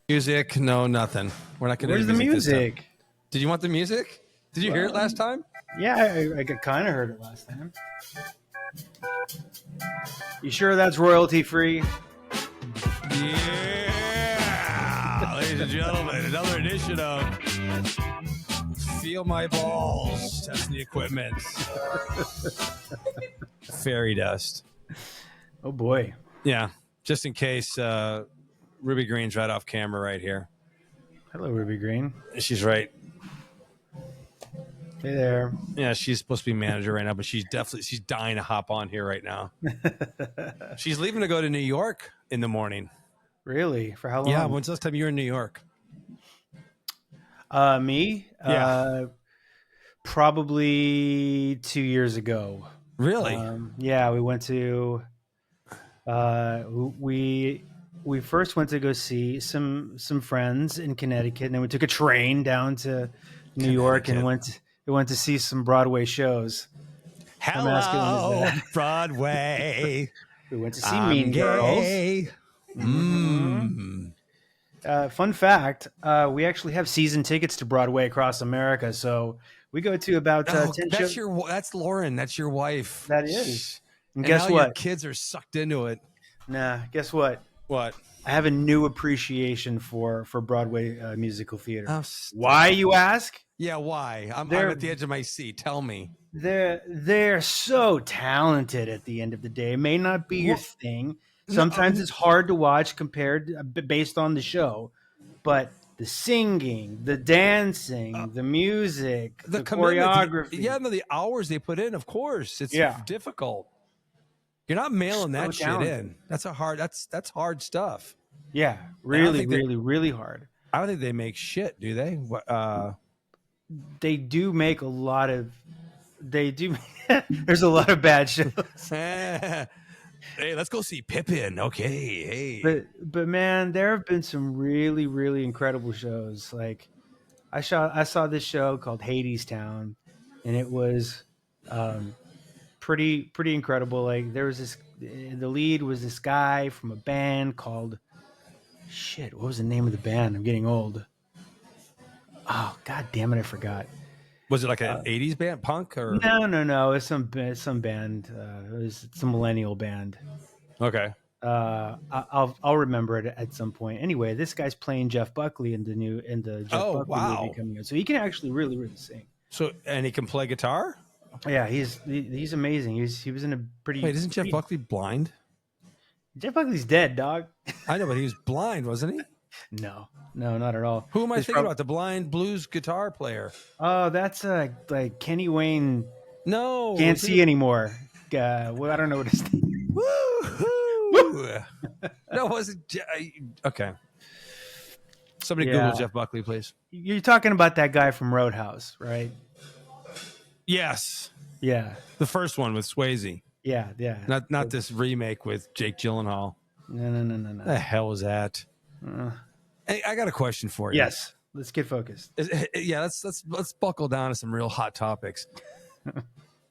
Music? No, nothing. We're not going to Where's do the music this time. music? Did you want the music? Did you hear it last time? Yeah, I kind of heard it last time. You sure that's royalty free? Yeah, ladies and gentlemen, another edition of Feel My Balls. Test the equipment. Fairy dust. Oh boy. Yeah, just in case. Ruby Green's right off camera right here. Hello, Ruby Green. She's right. Hey there. Yeah, she's supposed to be manager right now, but she's dying to hop on here right now. She's leaving to go to New York in the morning. Really? For how long? Yeah, when's the last time you were in New York? Me? Yeah. Probably 2 years ago. Really? Yeah, we went to. We first went to go see some friends in Connecticut, and then we took a train down to New York and went to see some Broadway shows. Hello, Broadway. We went to see Mean Girls. Mm. Fun fact: we actually have season tickets to Broadway across America, so we go to about 10 shows. That's Lauren. That's your wife. That is. And And guess now what? Your kids are sucked into it. Nah, guess what? What? I have a new appreciation for Broadway musical theater. Oh, Why, you ask? Yeah, why? I'm at the edge of my seat. Tell me. They're so talented at the end of the day. It may not be your thing. Sometimes it's hard to watch based on the show, but the singing, the dancing, the music, the choreography. The hours they put in, of course. It's difficult. You're not mailing that shit in. That's hard stuff. Yeah, really hard. I don't think they make shit, do they? They do make a lot of. They do. There's a lot of bad shows. Hey, let's go see Pippin. Okay, hey. But man, there have been some really incredible shows. Like I saw this show called Hadestown, and it was pretty incredible. Like there was the lead was this guy from a band called what was the name of the band? I'm getting old. Oh, god damn it, I forgot. Was it like an 80s band, punk or no? It's some band. It's a millennial band. Okay. I'll remember it at some point. Anyway, this guy's playing Jeff Buckley in the Jeff Buckley movie coming out, so he can actually really sing. So and he can play guitar. Yeah, he's amazing. He was in a pretty. Wait, isn't Jeff Buckley blind? Jeff Buckley's dead, dog. I know, but he was blind, wasn't he? No, not at all. Who am I thinking about? The blind blues guitar player. Oh, that's like Kenny Wayne. No, can't see anymore. Well, I don't know what his name. Woo! No, was it? Okay. Somebody Google Jeff Buckley, please. You're talking about that guy from Roadhouse, right? Yes. Yeah. The first one with Swayze. Yeah. Not this remake with Jake Gyllenhaal. No. The hell was that? Hey, I got a question for you. Yes. Let's get focused. Let's buckle down to some real hot topics.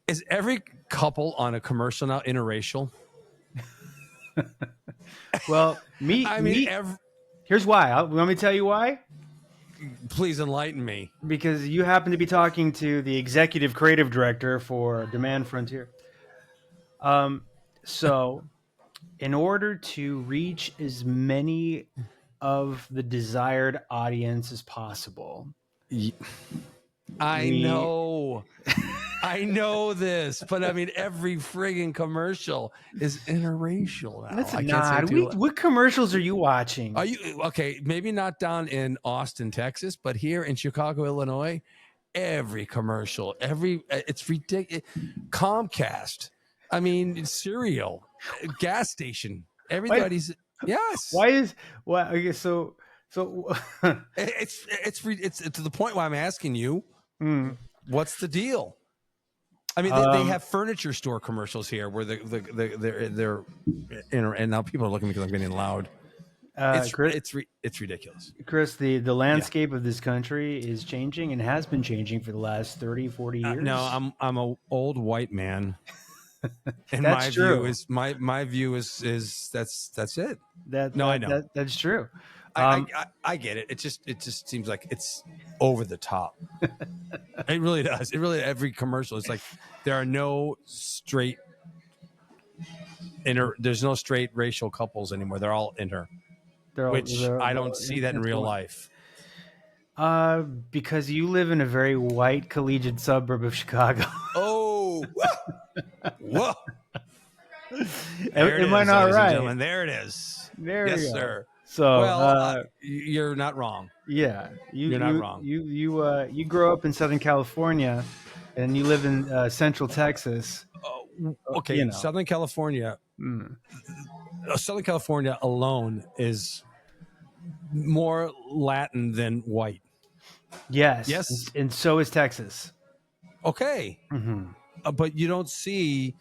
Is every couple on a commercial now interracial? Well, here's why. Let me tell you why. Please enlighten me. Because you happen to be talking to the executive creative director for Demand Frontier. So, in order to reach as many of the desired audience as possible, I know this, but I mean, every friggin' commercial is interracial now. It's not. What commercials are you watching? Are you okay? Maybe not down in Austin, Texas, but here in Chicago, Illinois, every commercial, it's ridiculous. Comcast, I mean, cereal, gas station, everybody's yes. Okay, so it's to the point why I'm asking you, what's the deal? I mean, they have furniture store commercials here where they're and now people are looking because I'm getting loud. It's ridiculous. Chris, the landscape of this country is changing and has been changing for the last 30, 40 years. No, I'm an old white man. And that's true. My view is that's it. I know. That's true. I get it. It just seems like it's over the top. It really does. It really every commercial. It's like there are no straight there's no straight racial couples anymore. They're all inter, which I don't see that in real life. Because you live in a very white collegiate suburb of Chicago. Oh, whoa! Am I not right? There it is. There yes, you go. sir. So, well, you're not wrong. Yeah, you're not wrong. You grow up in Southern California, and you live in Central Texas. Okay, you know. Southern California. Southern California alone is more Latin than white. Yes, and so is Texas. Okay, but you don't see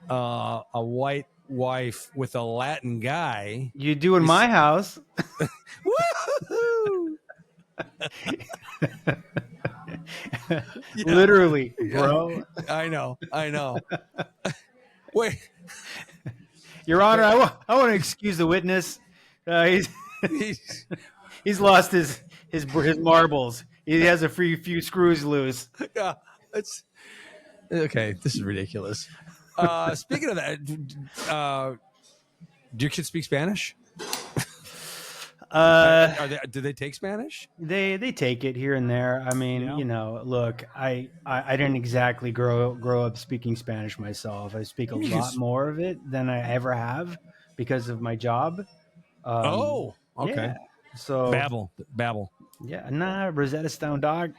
a white wife with a Latin guy. You do in my house. Woo-hoo! Literally, bro. I know. Wait, Your Honor, I want to excuse the witness. He's lost his marbles. He has a few screws loose. Yeah, it's okay. This is ridiculous. Speaking of that, do your kids speak Spanish? Do they take Spanish? They take it here and there. I mean, you know, look, I didn't exactly grow up speaking Spanish myself. I speak a lot more of it than I ever have because of my job. Okay. Yeah. So babble. Yeah, nah, Rosetta Stone, dog.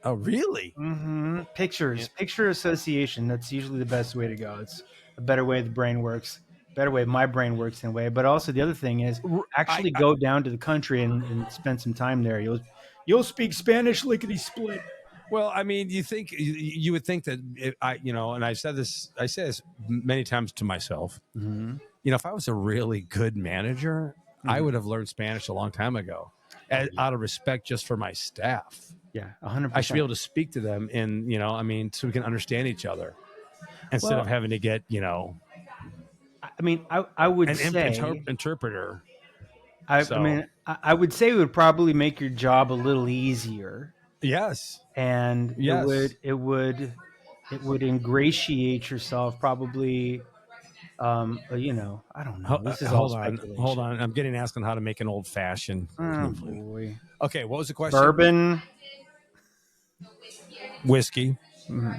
Oh, really? Mm-hmm. Picture association. That's usually the best way to go. It's a better way the brain works. Better way my brain works in a way. But also the other thing is actually go down to the country and spend some time there. You'll speak Spanish lickety split. Well, I mean, you would think that and I say this many times to myself. Mm-hmm. You know, if I was a really good manager, I would have learned Spanish a long time ago, out of respect just for my staff. Yeah, 100%. I should be able to speak to them so we can understand each other instead of having to get, I mean, I would say interpreter. I mean, I would say it would probably make your job a little easier. Yes. And it would ingratiate yourself probably. I don't know. This is hold on. I'm getting asked on how to make an old fashioned. Oh, boy. Okay, what was the question? Bourbon, whiskey. Mm-hmm.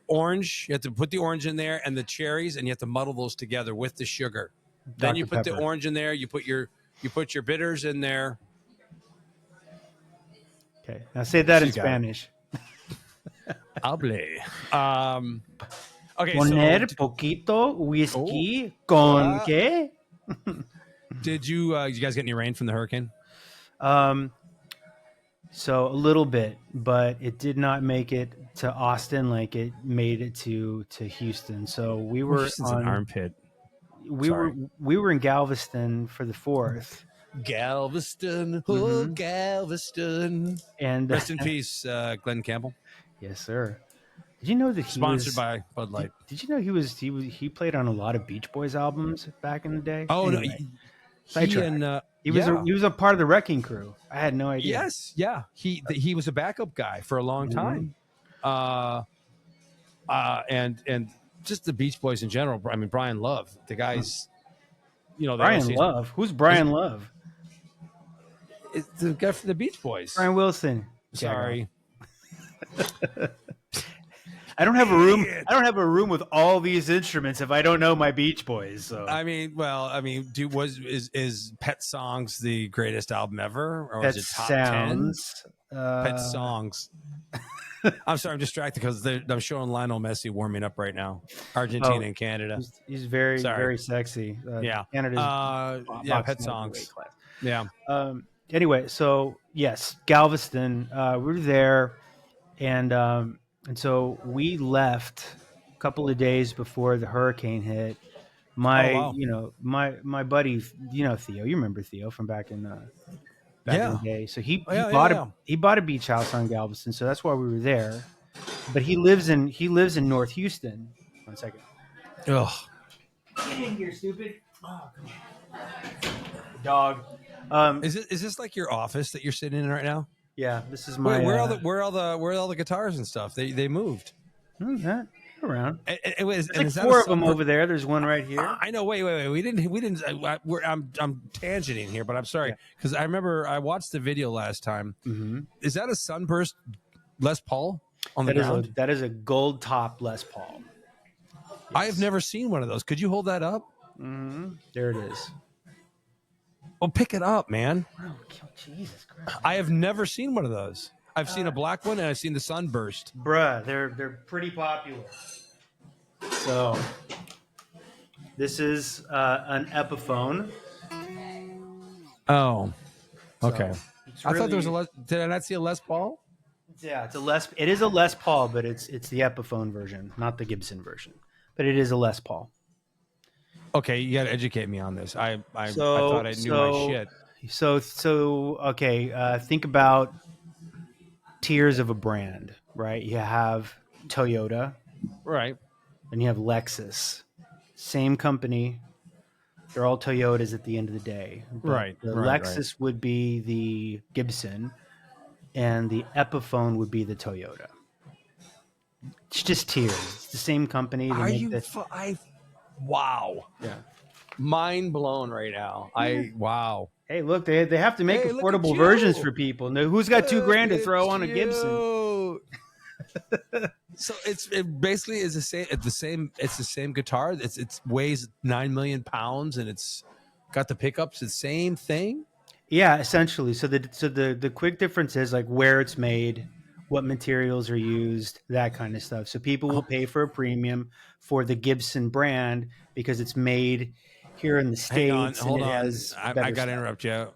Orange. You have to put the orange in there and the cherries, and you have to muddle those together with the sugar. Then you put the orange in there. You put your bitters in there. Okay, now say that in Spanish. Hable. Okay. Poner poquito whiskey con qué? Did you guys get any rain from the hurricane? So a little bit, but it did not make it to Austin like it made it to Houston. So we were Houston's an armpit. We were in Galveston for the 4th. Galveston, Galveston. And rest in peace, Glenn Campbell. Yes, sir. Did you know that he sponsored by Bud Light? Did you know he played on a lot of Beach Boys albums back in the day? Oh, anyway, no. He was a part of the Wrecking Crew. I had no idea. Yes, yeah. He was a backup guy for a long time. And just the Beach Boys in general. I mean, Brian Love, the guys. Brian Love. Who's Brian Love? It's the guy from the Beach Boys. Brian Wilson. Sorry. I don't have a room. I don't have a room with all these instruments if I don't know my Beach Boys. So is Pet Songs the greatest album ever, or Pet is it top Sounds? 10? Pet Songs. I'm sorry, I'm distracted because I'm showing Lionel Messi warming up right now. Argentina and Canada. He's very very sexy. Canada's Pet Songs. Yeah. Anyway, so yes, Galveston. We were there, and so we left a couple of days before the hurricane hit. My buddy, Theo. You remember Theo from back in the day. So he bought a beach house on Galveston. So that's why we were there. But he lives in North Houston. 1 second. Ugh. Get in here, stupid. Oh, come on. Dog. Is this like your office that you're sitting in right now? Yeah, this is my. Wait, where are all the guitars and stuff? They moved. That around. Is, There's and like is that a 4 of them Sunburst? over there. There's one right here. I know. Wait. We didn't. I'm tangenting here, but I'm sorry because I remember I watched the video last time. Mm-hmm. Is that a Sunburst Les Paul on the ground? That is a gold top Les Paul. I have never seen one of those. Could you hold that up? Mm-hmm. There it is. Well, pick it up, man. Oh, Jesus Christ! I have never seen one of those. I've seen a black one and I've seen the Sunburst. Bruh, they're pretty popular. So this is an Epiphone. Oh, okay. So I thought there was a Les. Did I not see a Les Paul? Yeah, it's a Les. It is a Les Paul, but it's the Epiphone version, not the Gibson version. But it is a Les Paul. Okay, you got to educate me on this. I thought I knew my shit. So okay. Think about tiers of a brand, right? You have Toyota, Right. and you have Lexus. Same company. They're all Toyotas at the end of the day. But Right, The right, Lexus would be the Gibson, and the Epiphone would be the Toyota. It's just tiers. It's the same company. They Are make you? the- Wow. Yeah. Mind blown right now. Wow. Hey, look, they have to make Hey, look affordable at you. versions for people. No, who's got $2,000 to throw on a Gibson? So it basically is the same. It's the same guitar. It weighs 9 million pounds and it's got the pickups. The same thing. Yeah, essentially. So the quick difference is like where it's made, what materials are used, that kind of stuff. So people will pay for a premium for the Gibson brand because it's made here in the States. Hang on, hold and it on. has I better got to stuff. interrupt you.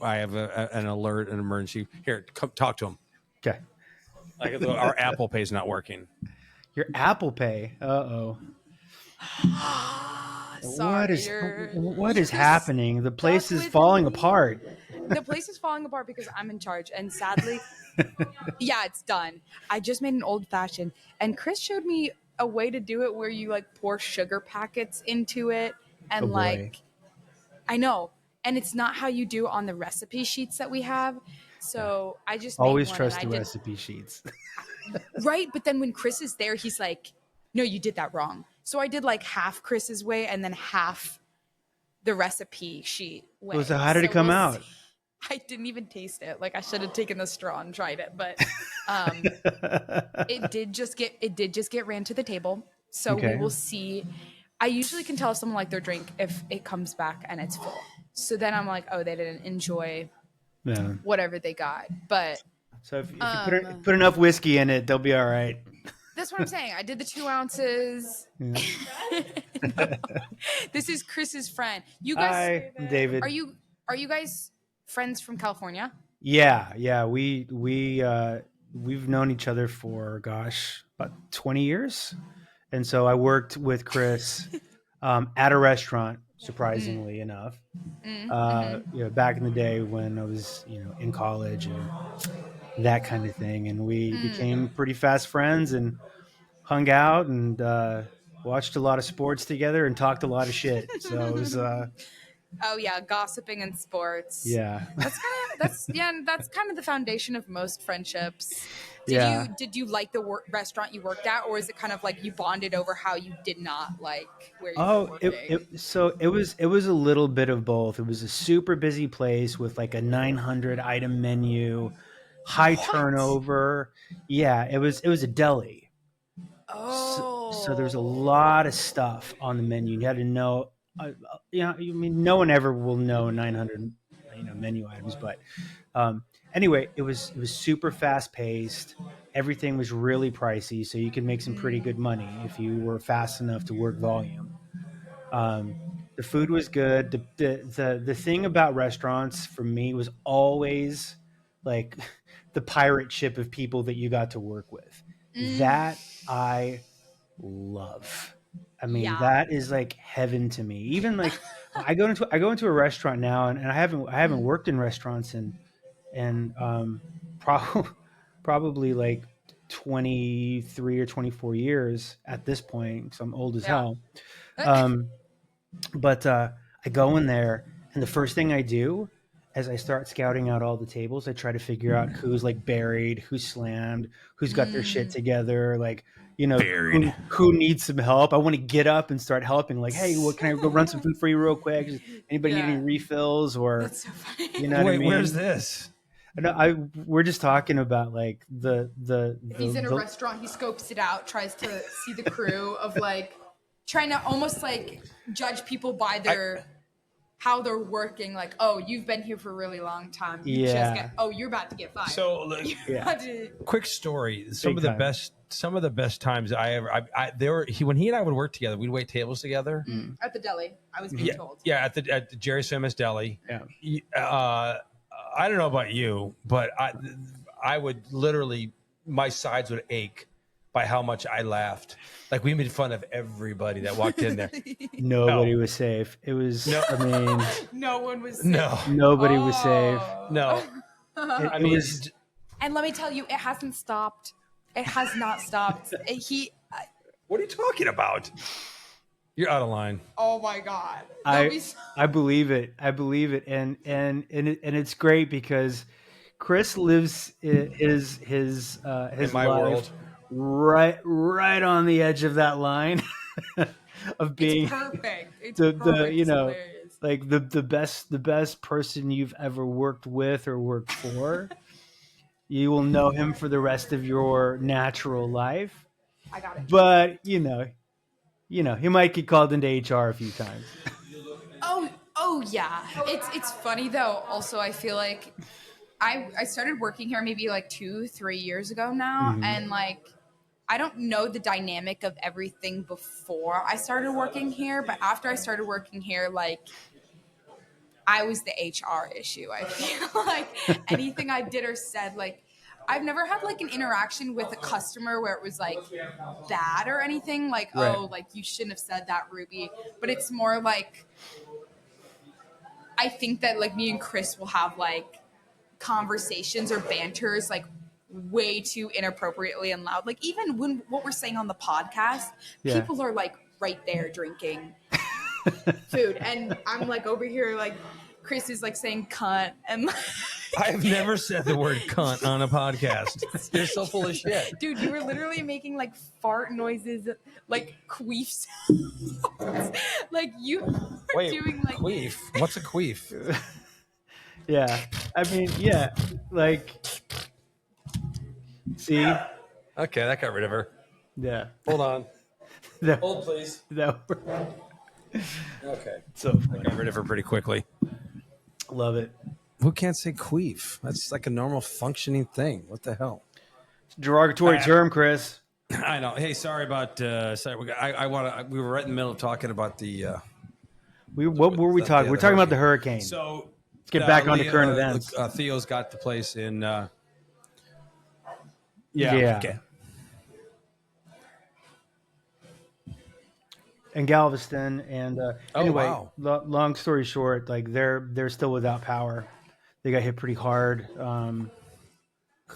I have an alert, an emergency. Here, come talk to him. Okay. Our Apple Pay's not working. Your Apple Pay. Uh-oh. What is happening? The place is falling apart. The place is falling apart because I'm in charge, and sadly, yeah, it's done. I just made an old fashioned, and Chris showed me a way to do it where you like pour sugar packets into it, and Oh, boy. like, I know, and it's not how you do on the recipe sheets that we have. So I just made Always one, trust and the I did- recipe sheets. right. But then when Chris is there, he's like, "No, you did that wrong." So I did like half Chris's way and then half the recipe sheet way. So how did it come out? see. I didn't even taste it. Like I should have taken the straw and tried it, but it did just get ran to the table. So Okay. we will see. I usually can tell someone like their drink if it comes back and it's full. So then I'm like, oh, they didn't enjoy Yeah. whatever they got. But So if you put enough whiskey in it, they'll be all right. that's what I'm saying. I did the 2 ounces. Yeah. No. This is Chris's friend. You guys Hi, I'm David. are you guys friends from California? Yeah. We've known each other for about 20 years, and so I worked with Chris at a restaurant. Surprisingly enough, back in the day when I was in college and that kind of thing, and we became pretty fast friends and hung out and watched a lot of sports together and talked a lot of shit. So it was Oh yeah, gossiping in sports. yeah. That's kind of the foundation of most friendships. Did you like the restaurant you worked at, or is it kind of like you bonded over how you did not like where you were working? it was a little bit of both. It was a super busy place with like a 900 item menu, high turnover. Yeah, it was a deli. Oh, So there's a lot of stuff on the menu. You had to know. No one ever will know 900 menu items, but anyway, it was super fast paced. Everything was really pricey, so you could make some pretty good money if you were fast enough to work volume. The food was good. The thing about restaurants for me was always like the pirate ship of people that you got to work with. That I love. I mean, Yeah. that is like heaven to me. Even like I go into a restaurant now, and I haven't worked in restaurants and probably like 23 or 24 years at this point, because I'm old as Yeah. hell. But I go in there And the first thing I do as I start scouting out all the tables, I try to figure out who's like buried, who's slammed, who's got their shit together, like, you know, who needs some help. I want to get up and start helping. Like, hey, what can I go run some food for you real quick? Anybody need any refills? Or That's so funny. you know what I mean? Where's this? We're just talking about like the If he's in a restaurant, he scopes it out, tries to see the crew of like trying to almost like judge people by their how they're working. Like, oh, you've been here for a really long time. You just get, oh, you're about to get fired. So, quick story. Some of the best times when he and I would work together, we'd wait tables together at the deli. I was being told. Yeah, at the Jerry's Famous Deli. Yeah. I don't know about you, but I would literally, my sides would ache by how much I laughed. Like, we made fun of everybody that walked in there. Nobody was safe. It was, I mean, no one was safe. Nobody was safe. No. It was, and let me tell you, it hasn't stopped. It has not stopped. What are you talking about? You're out of line. Oh my God. I believe it. I believe it. And it's great because Chris lives his in my life world right on the edge of that line of being it's perfect. It's the perfect. you know, hilarious. like the best person you've ever worked with or worked for. You will know him for the rest of your natural life. I got it. But you know, he might get called into HR a few times. Oh yeah. It's funny though. Also, I feel like I started working here maybe like 2-3 years ago now, and like I don't know the dynamic of everything before I started working here, but after I started working here, like I was the HR issue. I feel like anything I did or said, like I've never had like an interaction with a customer where it was like bad or anything, like, right. Oh, like you shouldn't have said that, Ruby. But it's more like I think that like me and Chris will have like conversations or banters like way too inappropriately and loud. Like even when what we're saying on the podcast, people are like right there drinking food, and I'm like over here like Chris is like saying cunt, and I have never said the word cunt on a podcast. You're so full of shit. Dude, you were literally making like fart noises, like queefs. Like you were doing like queef. What's a queef? Yeah. I mean, yeah. Like, see? Okay, that got rid of her. Yeah. Hold on. No. Hold, please. No. Okay. So I got rid of her pretty quickly. love it. Who can't say queef? That's like a normal functioning thing. What the hell? It's a derogatory term, Chris. I know. Hey, sorry about. Sorry, we were right in the middle of talking about the. What were we talking? We're talking about the hurricane. So let's get back on to current events. Theo's got the place in. Yeah. Okay. And Galveston, and anyway, wow. Long story short, like they're still without power. They got hit pretty hard yesterday.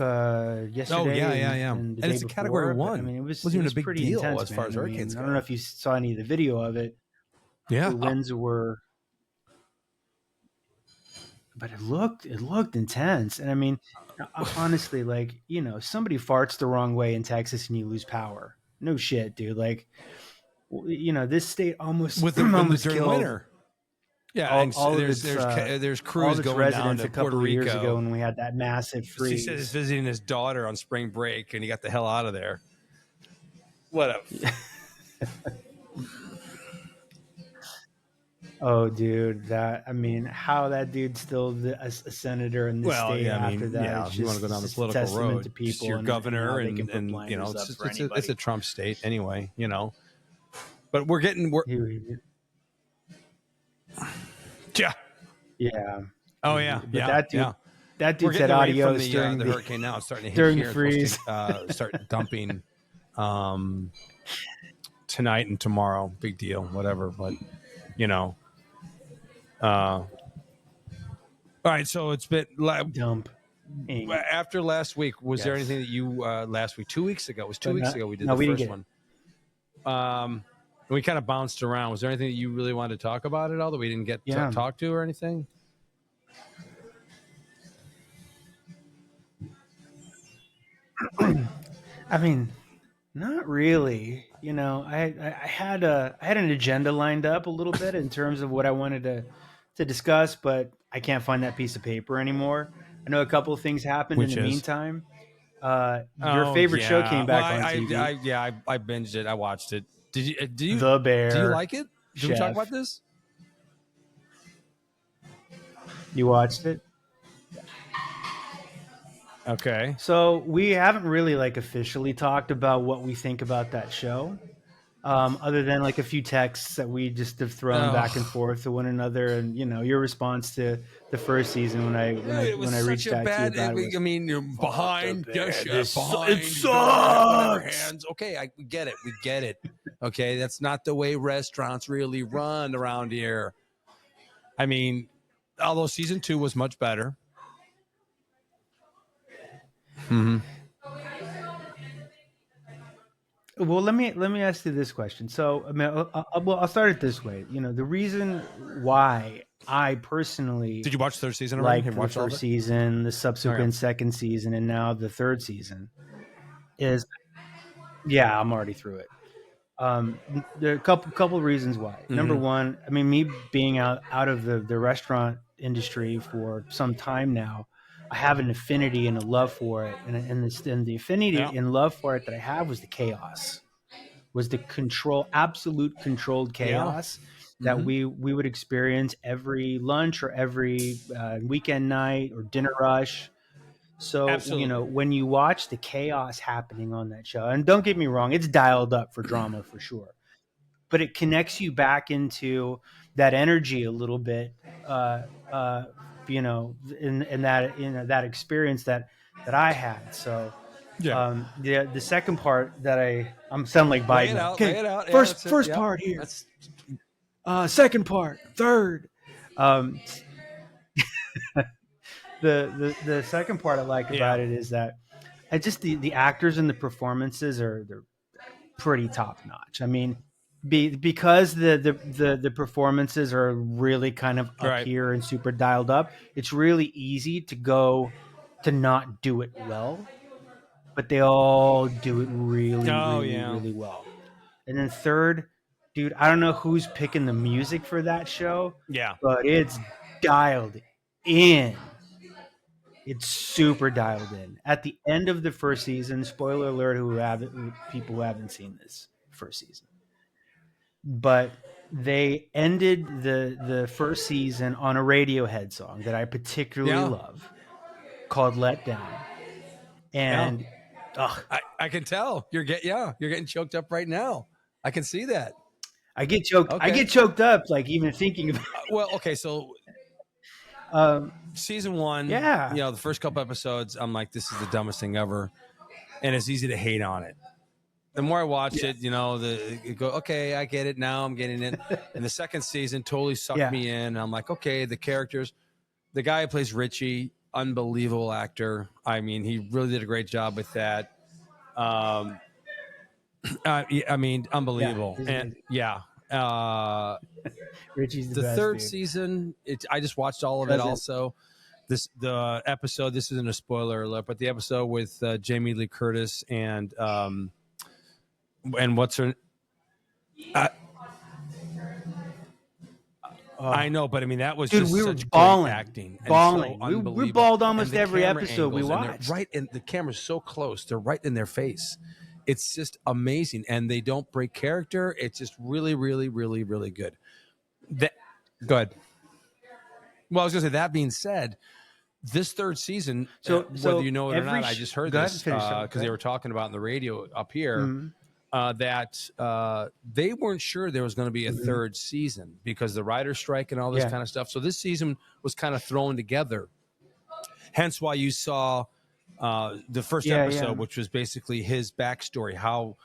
Oh yeah. And it's a Category 1. I mean, it wasn't even a big pretty deal intense, as far as hurricanes I go. don't know if you saw any of the video of it. Yeah. The winds were, but it looked intense. And I mean, honestly, like, somebody farts the wrong way in Texas and you lose power. No shit, dude. Like, this state almost almost during killed winter. Yeah, all there's all crews its going down residents to a couple Puerto of Rico. years ago when we had that massive He freeze. said he's visiting his daughter on spring break, and he got the hell out of there. What Oh, dude, how that dude's still a senator in this state after that? Yeah, it's if you want to go down the political testament road, to people it's your and governor, how they can put and blinders up for it's anybody. a Trump state anyway, But we're yeah. Oh yeah, But yeah. that dude We're said getting away from adios during the the hurricane now. It's starting to hit during here. the freeze. It's supposed to, start dumping tonight and tomorrow. Big deal, whatever. But all right. So it's been dump. after last week. Was there anything that you last week? 2 weeks ago. It was 2 weeks ago we did the we first didn't one. We kind of bounced around. Was there anything that you really wanted to talk about at all that we didn't get Yeah. to talk to or anything? I mean, not really. You know, I had an agenda lined up a little bit in terms of what I wanted to discuss, but I can't find that piece of paper anymore. I know a couple of things happened Which in the is? meantime. Your favorite show came back on TV. I binged it. I watched it. Did you? The Bear. Do you like it? Did we talk Chef. about this? You watched it? Okay. So we haven't really like officially talked about what we think about that show, other than like a few texts that we just have thrown back and forth to one another, and you know your response to the first season when I reached out to you about it. I mean, you're behind. Bear. Yes, behind. It sucks. Hands. Okay, we get it. We get it. Okay, that's not the way restaurants really run around here. I mean, although season 2 was much better. Mm-hmm. Well, let me ask you this question. So, I mean, I'll start it this way. You know, the reason why I personally Did you watch the third season like already? the first season, the subsequent second season, and now the third season is, yeah, I'm already through it. There are a couple reasons why. Number one, I mean, me being out of the restaurant industry for some time now, I have an affinity and a love for it, and the affinity and love for it that I have was the chaos, was the absolute controlled chaos that we would experience every lunch or every weekend night or dinner rush. So, Absolutely. you know, when you watch the chaos happening on that show, and don't get me wrong, it's dialed up for drama for sure, but it connects you back into that energy a little bit, you know, in that experience that I had. So, the second part that I'm sounding like Biden. Lay it out. First part here. Second part, third. The second part I like about it is that I just the actors and the performances they're pretty top notch. I mean, because the performances are really kind of up here and super dialed up, it's really easy to not do it well, but they all do it really well. And then third, dude, I don't know who's picking the music for that show. Yeah. But it's dialed in. It's super dialed in. At the end of the first season, spoiler alert, people who haven't seen this first season, but they ended the first season on a Radiohead song that I particularly love, called "Let Down," and I can tell you're getting choked up right now. I can see that. I get choked. Okay. I get choked up like even thinking about. Well, okay, so season 1, you know, the first couple episodes, I'm like, this is the dumbest thing ever, and it's easy to hate on it. The more I watch it, you know, okay, I get it now. I'm getting it. And the second season totally sucked me in. I'm like, okay, the characters, the guy who plays Richie, unbelievable actor. I mean, he really did a great job with that. I mean, unbelievable. Richie's the best, third dude. season. I just watched all of it. Also, the episode. This isn't a spoiler alert, but the episode with Jamie Lee Curtis and what's her? I know, but I mean that was dude, just we were such balling, great acting, balling. And so we balled almost and the every camera episode we angles, and watched. they're right, and the camera's so close; they're right in their face. It's just amazing, and they don't break character. It's just really, really, really, really good. Go ahead. Well, I was going to say, that being said, this third season, whether you know it or not, I just heard this because they were talking about on the radio up here that they weren't sure there was going to be a third season because the writer's strike and all this kind of stuff. So this season was kind of thrown together. Hence why you saw the first episode, which was basically his backstory, how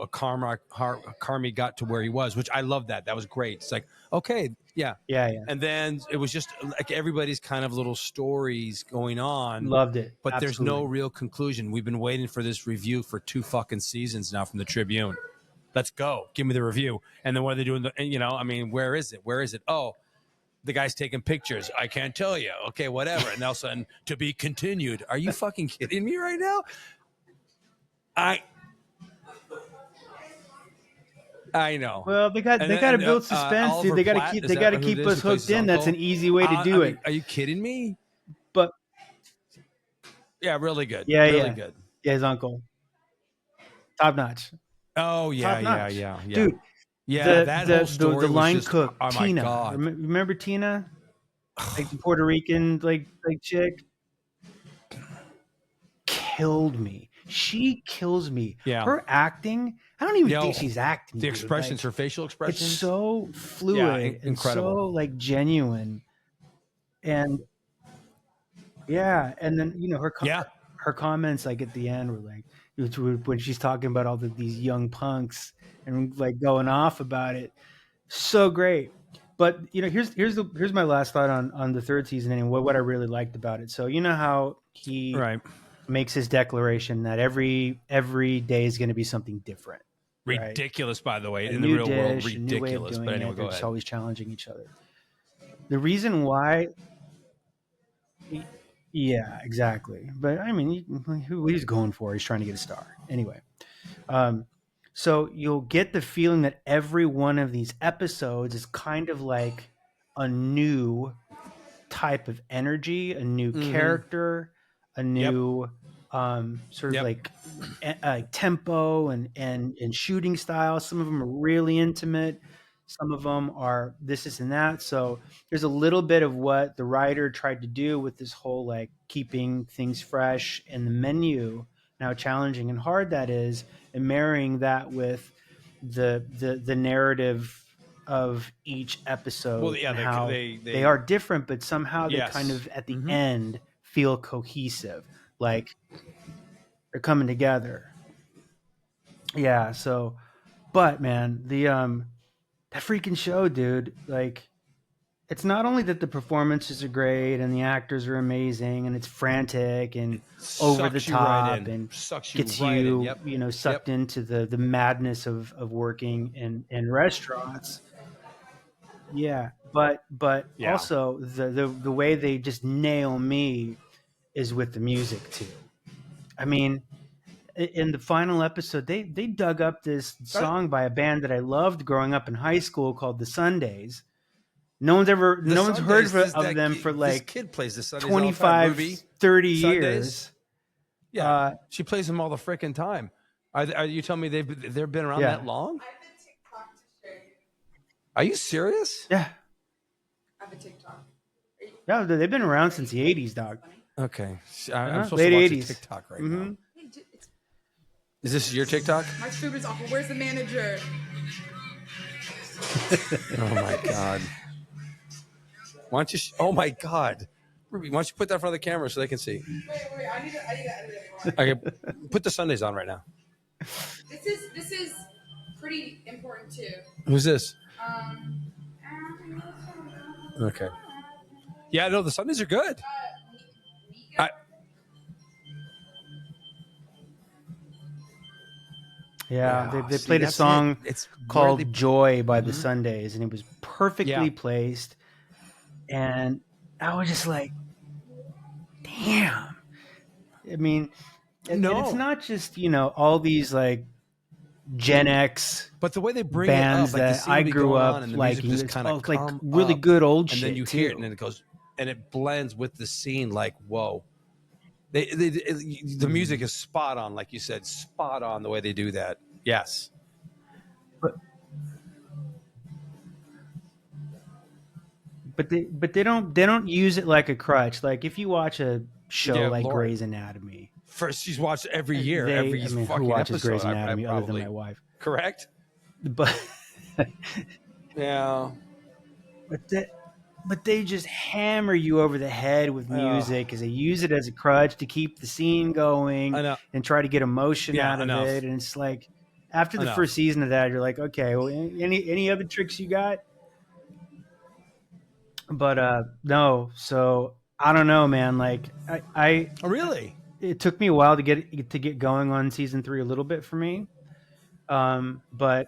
Carmy got to where he was, which I love that. That was great. It's like, okay, yeah. And then it was just like everybody's kind of little stories going on. Loved it. But there's no real conclusion. We've been waiting for this review for 2 fucking seasons now from the Tribune. Let's go. Give me the review. And then what are they doing? I mean, where is it? Where is it? Oh, the guy's taking pictures. I can't tell you. Okay, whatever. And all of a sudden, to be continued. Are you fucking kidding me right now? I know. Well, they got to build suspense, dude. They got to keep us hooked in. That's an easy way to do it. Are you kidding me? But yeah, really good. Yeah, really yeah. good. Yeah, his uncle, top notch. Oh yeah, Top notch. yeah. Dude. Yeah, that whole story the line was just, cook, oh my Tina. God. Remember Tina, like the Puerto Rican like chick, killed me. She kills me. Yeah. Her acting, I don't even think she's acting. The dude. expressions, Like, her facial expressions, it's so fluid and incredible. so like genuine, and yeah, and then her comments like at the end were like when she's talking about all these young punks and like going off about it, so great. But here's my last thought on the third season and what I really liked about it. So you know how he makes his declaration that every day is going to be something different. Ridiculous, by the way, A in the new real world, dish, a new way of ridiculous. doing But anyway, it. go They're ahead. just always challenging each other. The reason why, yeah, exactly. But I mean, who he's going for? He's trying to get a star anyway. So you'll get the feeling that every one of these episodes is kind of like a new type of energy, a new character, a new sort of like tempo and shooting style. Some of them are really intimate. Some of them are this and that. So there's a little bit of what the writer tried to do with this whole like keeping things fresh in the menu, and how challenging and hard that is, and marrying that with the narrative of each episode. Well, yeah, and how they are different, but somehow they kind of at the end feel cohesive, like they're coming together. Yeah. So, but man, that freaking show, dude, like, it's not only that the performances are great and the actors are amazing and it's frantic and over the top and gets you sucked into the madness of working in restaurants. Yeah, but also the way they just nail me is with the music too. I mean, in the final episode, they dug up this song by a band that I loved growing up in high school called the Sundays. No one's heard of them for like this kid plays the Sundays 25, 30 years. Yeah, she plays them all the freaking time. Are you telling me they've been around that long? Are you serious? Yeah. I have a TikTok. Yeah, they've been around since the 80s, dog. Okay. I'm supposed late to watch 80s. TikTok right now. Is this your TikTok? My food is awful. Where's the manager? Oh my God. Why don't you? Oh my God. Ruby, why don't you put that in front of the camera so they can see? Wait. I need to. Okay, put the Sundays on right now. This is pretty important too. Who's this? Okay. Yeah, no, the Sundays are good. They played a song called Joy by the Sundays, and it was perfectly placed. And I was just like, damn. I mean, and it's not just, all these like Gen X but the way they bring bands it up, like, that I grew up liking. It's like really good old shit. And then you hear it, and then it goes, and it blends with the scene like, whoa. The music is spot on, like you said, spot on the way they do that. Yes. But they don't use it like a crutch. Like if you watch a show like Lord. Grey's Anatomy, first she's watched every year, who fucking watches episode, Grey's Anatomy other than probably. my wife? Correct. But yeah. But they just hammer you over the head with music because they use it as a crutch to keep the scene going and try to get emotion out of it. And it's like after the first season of that, you're like, okay, well, any other tricks you got? But no. So I don't know, man. Like really, it took me a while to get going on season 3 a little bit for me. But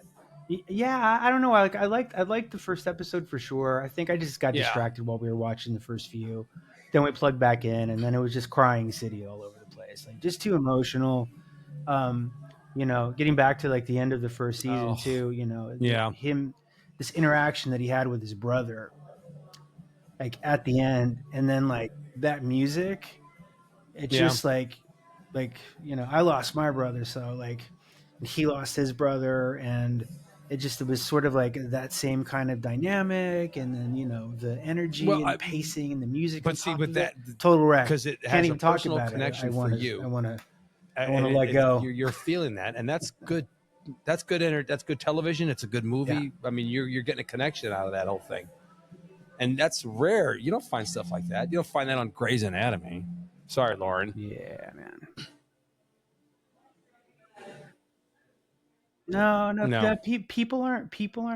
yeah, I don't know. I liked the first episode for sure. I think I just got Yeah. distracted while we were watching the first few. Then we plugged back in, and then it was just crying city all over the place, like just too emotional. Um, getting back to like the end of the first season Oh, too. yeah. This interaction that he had with his brother, like at the end, and then like that music, it's Yeah. just like I lost my brother, so like he lost his brother, and it was sort of like that same kind of dynamic, and then the energy Well, and pacing and the music. but on see, top with of that, total wreck. because it Can't has a even talk personal about it. connection for you. I want to And let go. You're feeling that, and that's good. That's good. That's good television. It's a good movie. I mean, you're getting a connection out of that whole thing, and that's rare. You don't find stuff like that. You don't find that on Grey's Anatomy. Sorry, Lauren. Yeah, man. No, people aren't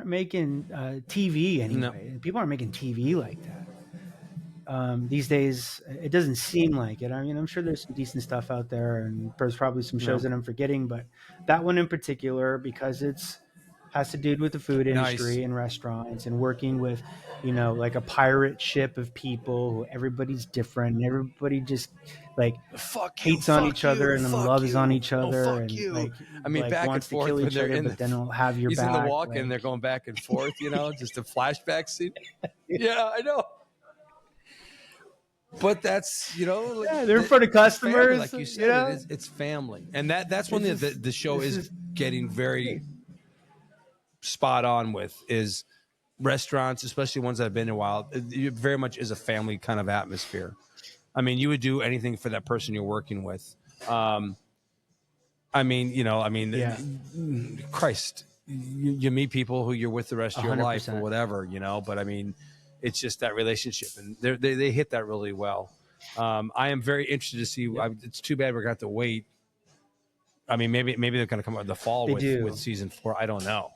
making TV anyway. No. People aren't making TV like that. These days, it doesn't seem like it. I mean, I'm sure there's some decent stuff out there, and there's probably some shows that I'm forgetting, but that one in particular, because it's has to do with the food industry Nice. and restaurants and working with, like a pirate ship of people who everybody's different and everybody just like Fuck you, hates on fuck each other you, and then fuck loves you. on each Oh, other fuck and you. like I mean, back and wants to forth kill when each they're other, in but the, then will have your he's back. in the walk like, and they're going back and forth, just a flashback scene. Yeah, I know. But that's like, they're in front of customers, family, like you said. It's family, and that's when the show is getting very spot on with is restaurants, especially ones that have been in a while. It very much is a family kind of atmosphere. I mean, you would do anything for that person you're working with. Christ, you meet people who you're with the rest of your life or 100%. whatever, but I mean, it's just that relationship, and they hit that really well. I am very interested to see. It's too bad we're going to have to wait. I mean, maybe they're going to come out in the fall with season 4. I don't know.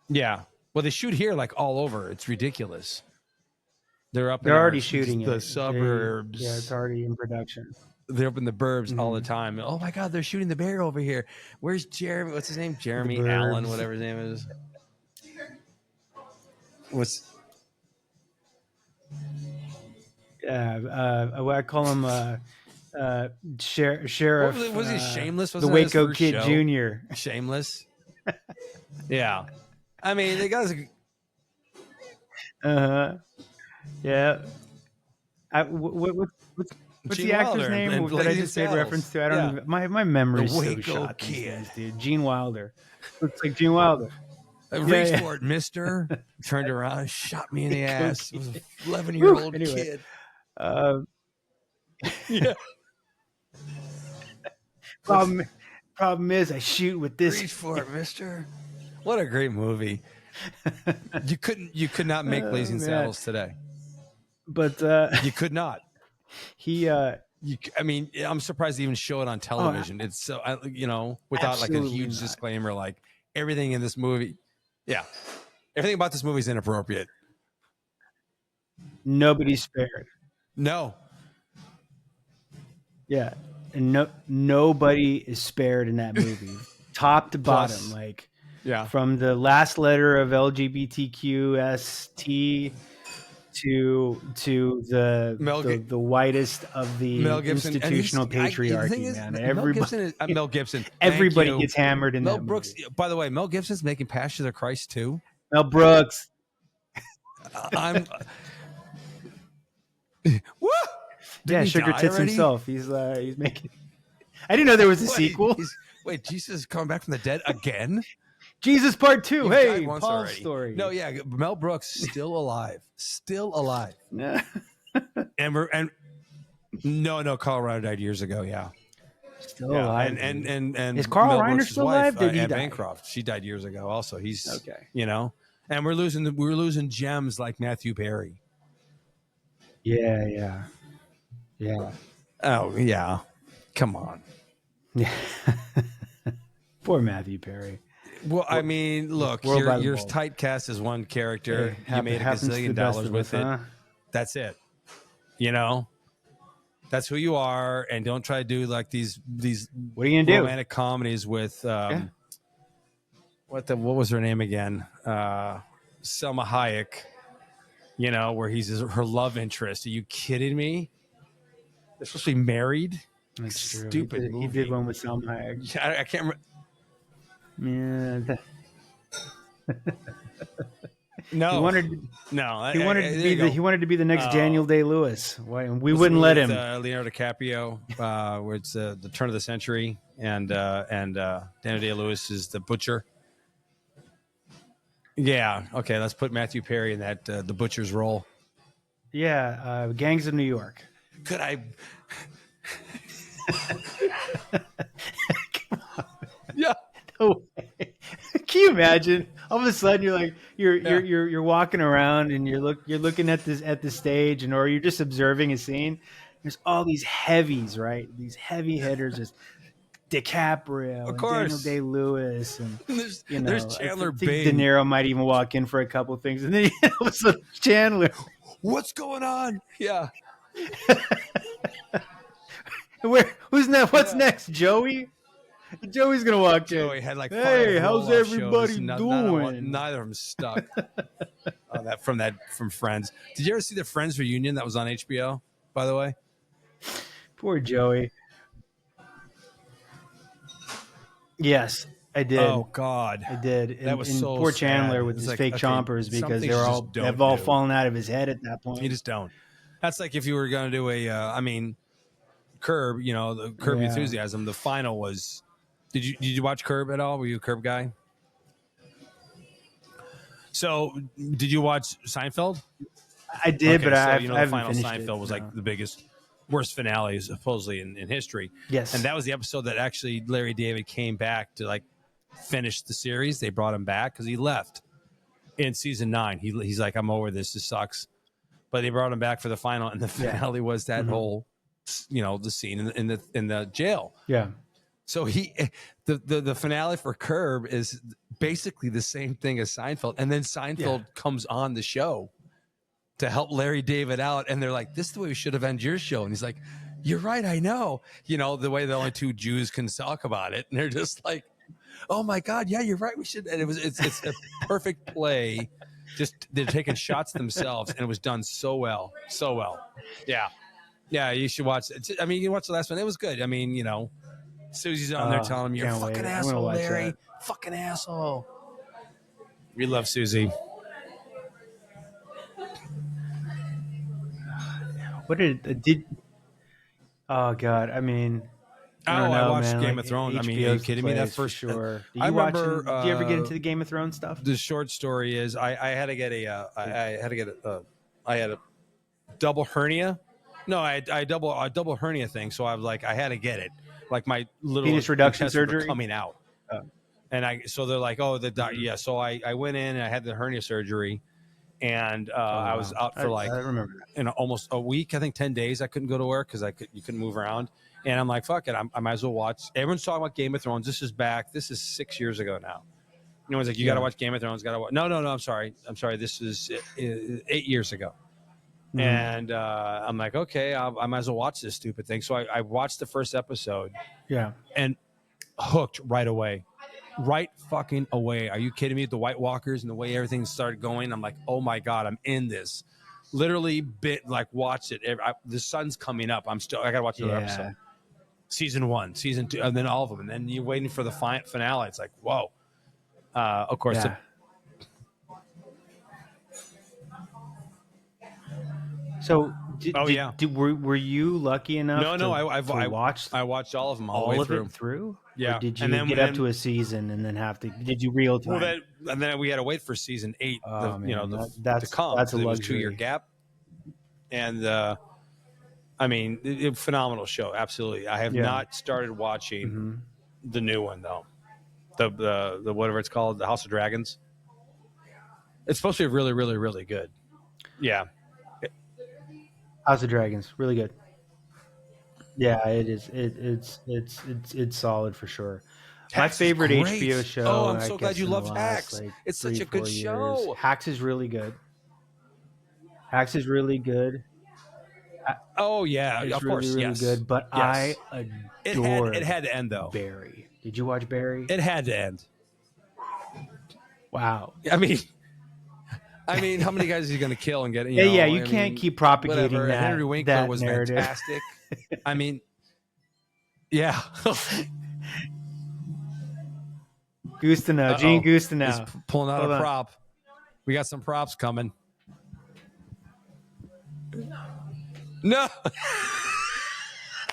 Yeah. Well, they shoot here like all over. It's ridiculous. They're already shooting the it. suburbs. It's already in production. They're up in the burbs all the time. Oh my God, they're shooting the bear over here. Where's Jeremy? What's his name? Jeremy Allen, whatever his name is. I call him Sheriff. Was he Shameless? The Waco Kid Jr. Shameless. Yeah. I mean, the guys. Yeah. What's Gene the actor's Wilder name and that I just made reference to? I don't even, my memory's so shot these days, dude. Gene Wilder. Looks like Gene Wilder. Reached for it, mister. Turned around, shot me in the ass. It was an 11-year-old kid. Yeah. Problem is, I shoot with this. Reach for it, mister. What a great movie. You could not make Blazing Saddles today. But you could not. I mean, I'm surprised they even show it on television. It's so, without like a huge disclaimer, like everything in this movie. Yeah. Everything about this movie is inappropriate. Nobody's spared. No. Yeah. And nobody is spared in that movie. Top to bottom. Like, from the last letter of LGBTQST to the whitest of the institutional patriarchy, man. Mel Gibson. Everybody gets hammered in Mel that Brooks. movie. By the way, Mel Gibson's making Passion of the Christ too. Mel Brooks. I'm. Woo! Yeah, Sugar Tits himself. He's making. I didn't know there was a sequel. Wait, Jesus is coming back from the dead again? Jesus Part 2. Hey, Paul's story. No, yeah, Mel Brooks still alive. Still alive. and Colorado died years ago. Yeah, still alive. And is Carl Mel Reiner Brooks' still wife, alive? Did he Anne die? Bancroft. She died years ago. Also, he's okay. And we're losing gems like Matthew Perry. Yeah. Oh yeah, come on. Yeah. Poor Matthew Perry. Well, I mean, look, your typecast is one character. Hey, you made $1 gazillion with it. That's it. That's who you are, and don't try to do like these what are you gonna romantic comedies with what was her name again? Selma Hayek. You know, where he's her love interest. Are you kidding me? They're supposed to be married. That's true. Stupid He movie. did one with Salma Hayek. Yeah, I can't remember. Yeah, No, he wanted no. he wanted to be he wanted to be the next Oh. Daniel Day Lewis. Why we wouldn't let him. Leonardo DiCaprio, where it's the turn of the century, and Daniel Day-Lewis is the butcher. Yeah, okay. Let's put Matthew Perry in that the butcher's role. Yeah, Gangs of New York. Could I? Yeah. No way. Can you imagine? All of a sudden, you're like you're walking around and you're looking at the stage, and or you're just observing a scene. There's all these heavies, right? These heavy hitters, just DiCaprio, Of course. and Daniel Day Lewis, and There's, you know, there's Chandler I think Bing. De Niro might even walk in for a couple of things, and then all of a sudden Chandler. What's going on? Yeah. Who's next? What's next? Joey. Joey's gonna walk in. Joey had like Hey, five how's roll-off everybody shows. doing? Neither of them stuck. From Friends. Did you ever see the Friends reunion that was on HBO? By the way, Poor Joey. Yes, I did. oh God, I did. That was so poor sad. Chandler It with was his like, fake okay, chompers some because things they're you all just don't have all do. fallen out of his head at that point. you just don't. That's like if you were going to do a, Curb. You know, the Curb Yeah. Enthusiasm. The final was. Did you watch Curb at all? Were you a Curb guy? So, did you watch Seinfeld? I did, Okay, but so, I the haven't final finished Seinfeld it. was no. like the biggest, worst finale supposedly in history. Yes, And that was the episode that actually Larry David came back to like finish the series. They brought him back because he left in season 9. He's like, I'm over this. This sucks. But they brought him back for the final, and the Yeah. finale was that Mhm. whole, the scene in the jail. yeah, So the finale for Curb is basically the same thing as Seinfeld, and then Seinfeld comes on the show to help Larry David out, and they're like, "This is the way we should have ended your show," and he's like, "You're right, I know." You know, the way the only two Jews can talk about it, and they're just like, "Oh my God, yeah, you're right. We should." And it's a perfect play. Just they're taking shots themselves, and it was done so well, so well. Yeah, yeah, you should watch it. I mean, you watch the last one; it was good. I mean, Susie's on there telling him, "You're a can't wait. fucking I'm gonna asshole, watch Larry. that. Fucking asshole." We love Susie. what did? Oh God, I mean, I don't know, I watched man. Game like, of Thrones. I mean, are you HBO's the kidding me? That place for first sure. Did I you watch? remember, Did you ever get uh, into the Game of Thrones stuff? The short story is I had to get I had a double hernia. No, I had a double hernia thing. So I was like, I had to get it. Like my little Penis reduction intestines were surgery? coming out. Oh. And so they're like, oh, yeah. So I went in and I had the hernia surgery, and I was out for I remember that. in almost a week. I think 10 days. I couldn't go to work because you couldn't move around. And I'm like, fuck it. I might as well watch. Everyone's talking about Game of Thrones. This is back. This is 6 years ago now. No one's like, you got to watch Game of Thrones. Got to watch. No. I'm sorry. This is 8 years ago. Mhm. And I'm like, okay, I might as well watch this stupid thing. So I watched the first episode Yeah. and hooked right away. Right fucking away. Are you kidding me? The White Walkers and the way everything started going. I'm like, oh my God, I'm in this. Literally watched it. The sun's coming up. I got to watch another Yeah. episode. Season 1, season 2, and then all of them. And then you're waiting for the finale. It's like, whoa. Of course, Yeah. So, were you lucky enough? I watched I watched all of them all the way all of through. it through. Yeah. Or did you And then- get up to a season and then have to? Did you reel time? Well, and then we had to wait for season 8. Oh, man, to come. that's a It was a luxury. 2-year gap. And I mean, phenomenal show. Absolutely. I have Yeah. not started watching Mhm. the new one though. The whatever it's called, the House of Dragons. It's supposed to be really, really, really good. Yeah. House of Dragons, really good. Yeah, it is. It's solid for sure. My Hacks is favorite great. HBO show. Oh, I'm I so glad guess, you in the loved last, Hacks. It's such a good 3-4 show. years. Hacks is really good. Hacks is really good. Oh yeah, It's of really, course, really yes. good. But Yes. I It adore had to end though. Barry. Did you watch Barry? It had to end. Wow. I mean, how many guys is he going to kill and get? Yeah, I you can't mean, keep propagating whatever. Henry Winkler that was narrative. fantastic. I mean, yeah. Gustino, Gene Gustino. He's pulling out Hold a on. prop. We got some props coming. No.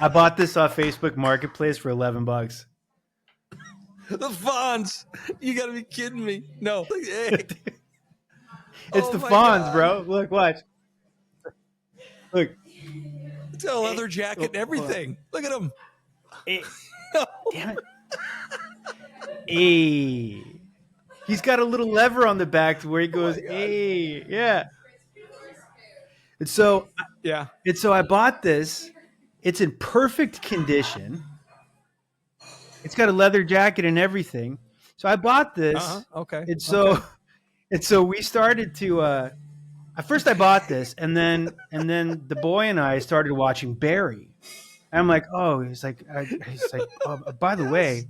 I bought this off Facebook Marketplace for $11. The Fonz. You got to be kidding me. No. Hey. It's the Fonz, bro. Look, watch. Look. It's got a leather jacket and everything. Look at him. Damn it. Hey. He's got a little lever on the back where he goes, hey. Yeah. And so I bought this. It's in perfect condition. It's got a leather jacket and everything. So I bought this. Okay. And so we started to at first I bought this and then the boy and I started watching Barry. And I'm like, oh, he's like, oh, by the way,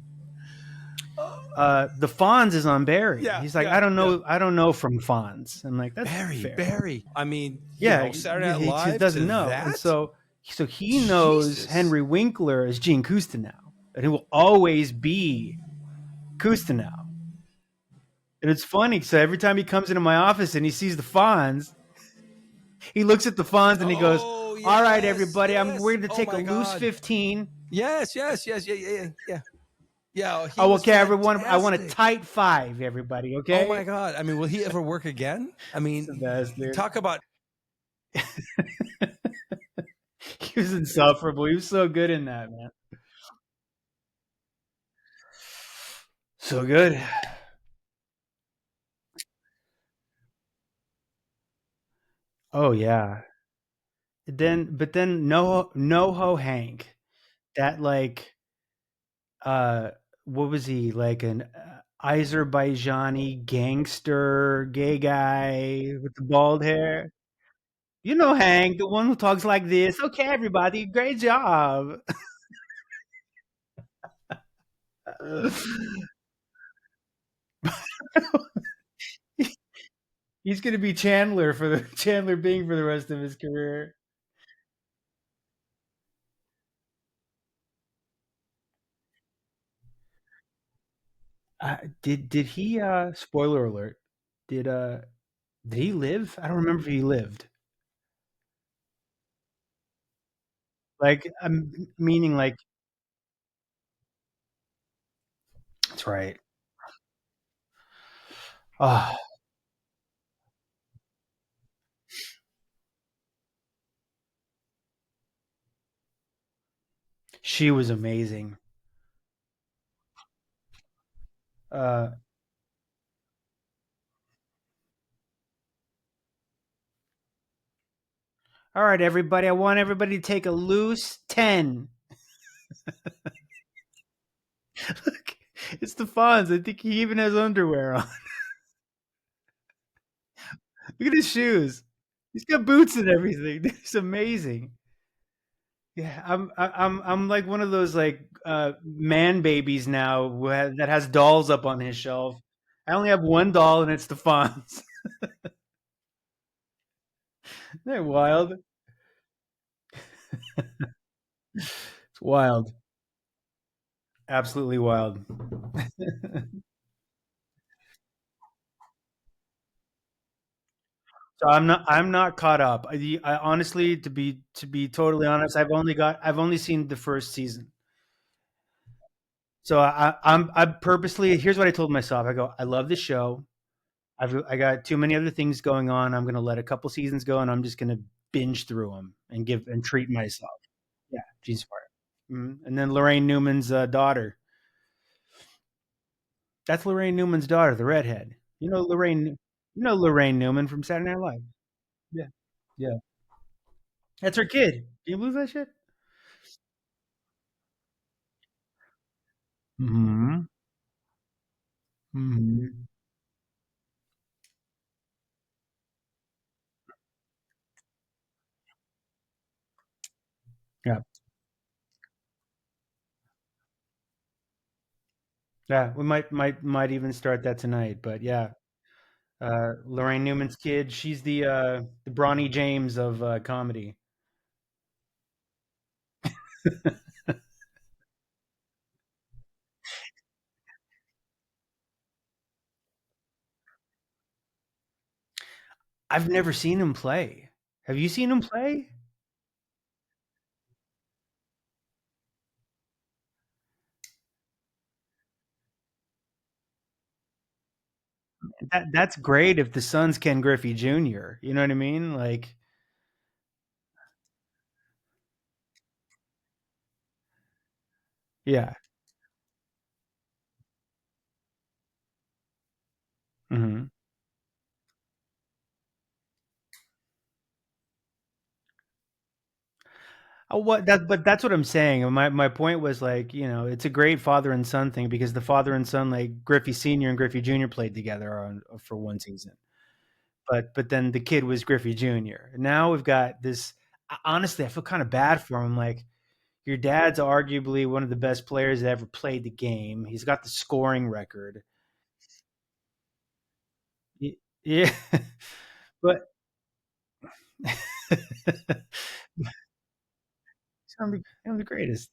the Fonz is on Barry. Yeah, he's like, I don't know from Fonz. I'm like, that's fair. Barry. I mean, Saturday Night Live. He doesn't know. And so he knows Henry Winkler as Gene Cousineau, and he will always be Cousineau. And it's funny, so every time he comes into my office and he sees the Fonz, he looks at the Fonz and he goes, all right, everybody, we're going to take a loose 15. Yes. Yeah. Okay, everyone, I want a tight 5, everybody, okay? Oh, my God. I mean, will he ever work again? I mean, talk about... He was insufferable. He was so good in that, man. So good. Oh, yeah. But then NoHo Hank, that like, what was he, like an Azerbaijani gangster gay guy with the bald hair? You know Hank, the one who talks like this. Okay, everybody, great job. He's going to be Chandler Bing for the rest of his career. Did he? Spoiler alert. Did he live? I don't remember if he lived. Like, I'm meaning like. That's right. Oh, she was amazing. All right, everybody. I want everybody to take a loose 10. Look, it's the Fonz. I think he even has underwear on. Look at his shoes. He's got boots and everything. It's amazing. Yeah, I'm like one of those like man babies now that has dolls up on his shelf. I only have one doll, and it's the Fonz. Isn't that wild? It's wild. Absolutely wild. So I'm not caught up. I honestly, to be totally honest, I've only seen the first season. So I purposely, here's what I told myself. I go, I love the show. I got too many other things going on. I'm gonna let a couple seasons go, and I'm just gonna binge through them and treat myself. Yeah, she's smart. And then Lorraine Newman's daughter. That's Lorraine Newman's daughter, the redhead. Lorraine Newman from Saturday Night Live. Yeah, yeah. That's her kid. Can you believe that shit? Hmm. Hmm. Yeah, yeah. We might even start that tonight. But yeah, Lorraine Newman's kid. She's the Bronny James of comedy. I've never seen him play. Have you seen him play? That's great if the son's Ken Griffey Jr. You know what I mean? Like, yeah. Hmm. Oh, what that? But that's what I'm saying. My point was like, it's a great father and son thing because the father and son, like Griffey Senior and Griffey Junior, played together for one season. But then the kid was Griffey Junior. Now we've got this. Honestly, I feel kind of bad for him. Like, your dad's arguably one of the best players that ever played the game. He's got the scoring record. Yeah, but he's one of the greatest.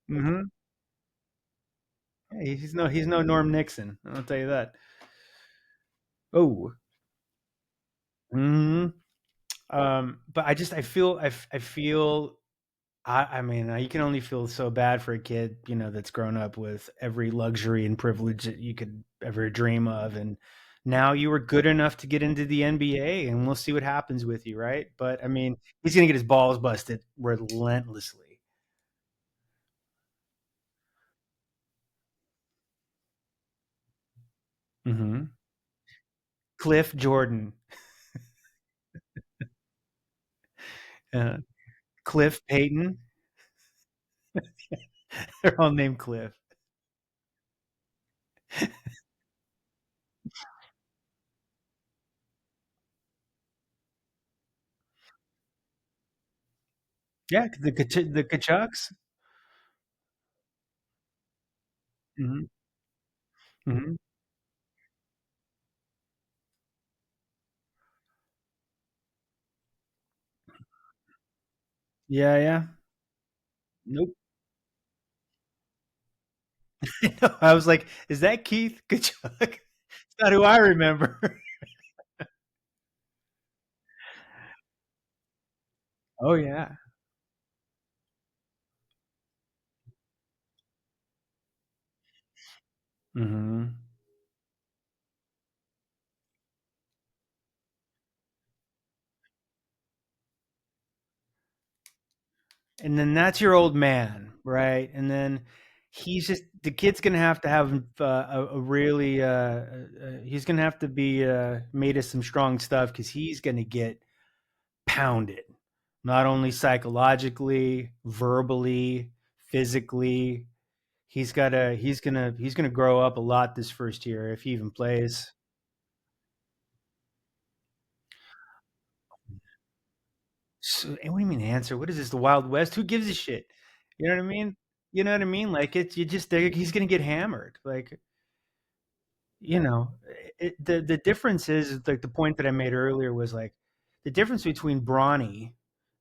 Hmm. Hey, he's no Norm Nixon. I'll tell you that. Oh, hmm. But I feel. I mean, you can only feel so bad for a kid, that's grown up with every luxury and privilege that you could ever dream of, and now you were good enough to get into the NBA, and we'll see what happens with you, right? But I mean, he's gonna get his balls busted relentlessly. Hmm. Cliff Jordan, uh, Cliff Payton, they're all named Cliff. Yeah, the Kachucks. Hmm. Hmm. Yeah, yeah. Nope. I was like, is that Keith Kachuk? It's not who I remember. Oh yeah. Hmm. And then that's your old man, right? And then the kid's gonna have to have a really he's gonna have to be made of some strong stuff because he's gonna get pounded, not only psychologically, verbally, physically. He's gonna grow up a lot this first year if he even plays. So, and what do you mean answer? What is this? The Wild West? Who gives a shit? You know what I mean? You know what I mean? Like he's gonna get hammered. Like, the difference is like the point that I made earlier was like the difference between Bronny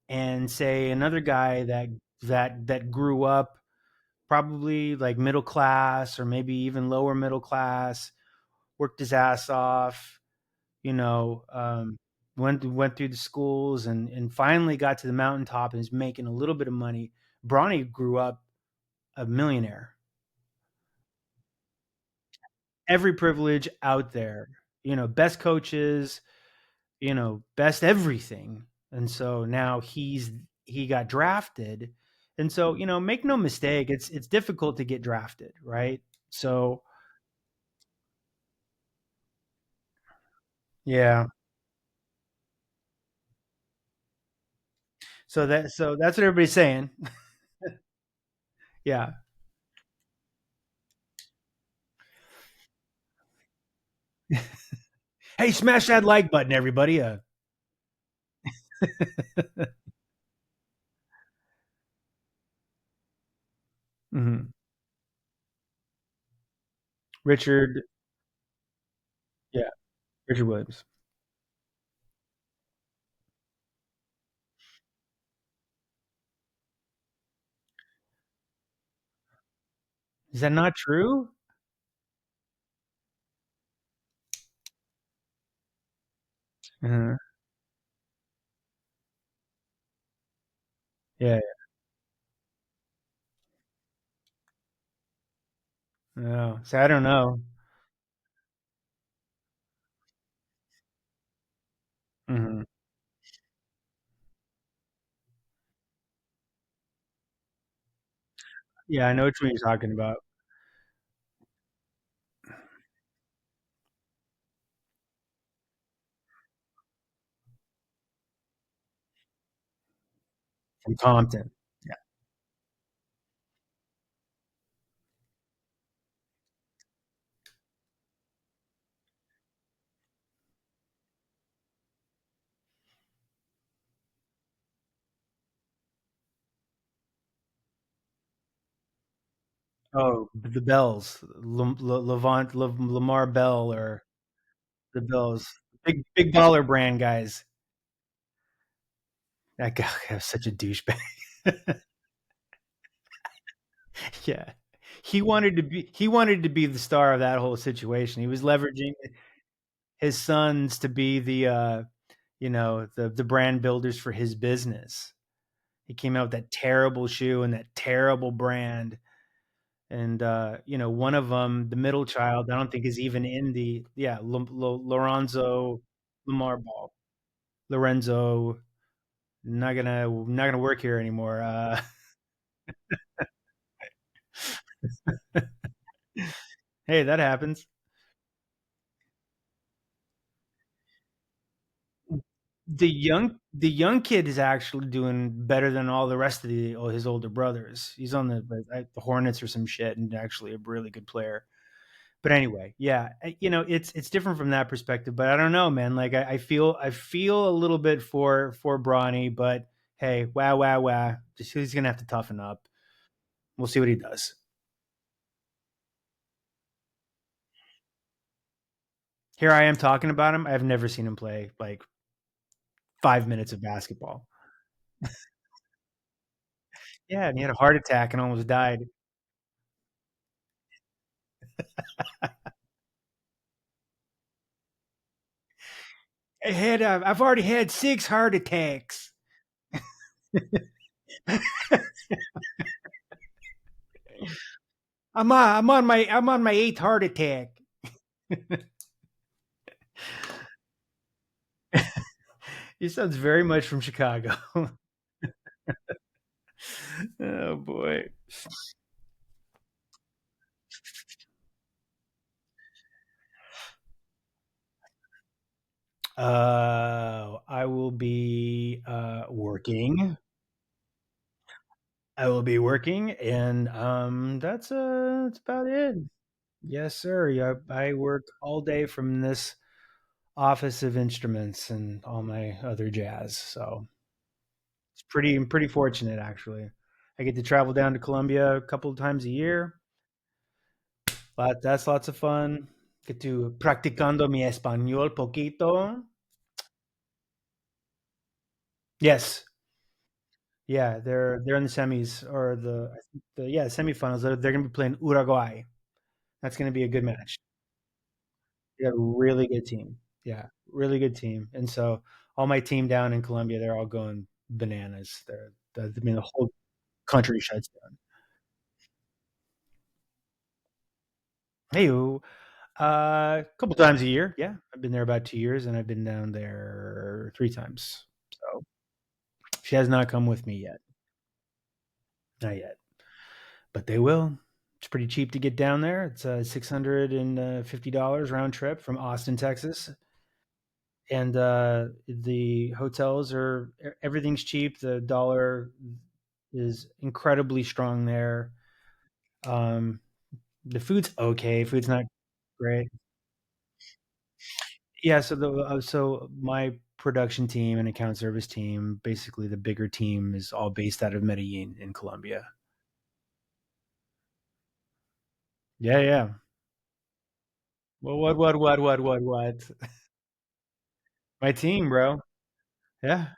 and say another guy that grew up probably like middle class or maybe even lower middle class, worked his ass off, you know, went through the schools and finally got to the mountaintop and is making a little bit of money. Bronny grew up a millionaire, every privilege out there, best coaches, best everything. And so now he got drafted. And so, make no mistake, it's difficult to get drafted, right? So, yeah. So that's what everybody's saying. Yeah. Hey, smash that like button, everybody. Mhm. Richard Richard Williams. Is that not true? Uh-huh. Yeah. No. So I don't know. Hmm. Yeah, I know which one you're talking about. From Compton. Yeah. Oh, the Bells, Lamar Bell, or the Bells, big baller brand guys. That guy was such a douchebag. Yeah, he wanted to be the star of that whole situation. He was leveraging his sons to be the brand builders for his business. He came out with that terrible shoe and that terrible brand. And one of them, the middle child, I don't think is even in the yeah, Lorenzo Lamar Ball. Lorenzo, not gonna work here anymore. Hey, that happens. The young kid is actually doing better than all the rest of his older brothers. He's on the Hornets or some shit, and actually a really good player. But anyway, yeah, it's different from that perspective. But I don't know, man. Like I feel a little bit for Bronny, but hey, wow, wow, wow. Just he's gonna have to toughen up. We'll see what he does. Here I am talking about him. I've never seen him play like 5 minutes of basketball. Yeah, and he had a heart attack and almost died. I've already had 6 heart attacks. I'm on my eighth heart attack. He sounds very much from Chicago. Oh boy. I will be working. I will be working, and that's about it. Yes, sir. Yeah, I work all day from this office of instruments and all my other jazz. So it's I'm pretty fortunate actually. I get to travel down to Colombia a couple of times a year. That's lots of fun. Get to practicando mi español poquito. Yes. Yeah, they're in the semis or the semifinals. They're going to be playing Uruguay. That's going to be a good match. They got a really good team. Yeah, really good team. And so all my team down in Colombia, they're all going bananas. I mean, the whole country shuts down. Hey, a couple times a year. Yeah, I've been there about 2 years, and I've been down there 3 times. So she has not come with me yet, not yet, but they will. It's pretty cheap to get down there. It's $650 round trip from Austin, Texas, and the hotels are everything's cheap. The dollar is incredibly strong there. Um, the food's okay. Food's not great. Yeah, so my production team and account service team, basically the bigger team, is all based out of Medellin in Colombia. Yeah, yeah. Well, what? My team, bro. Yeah.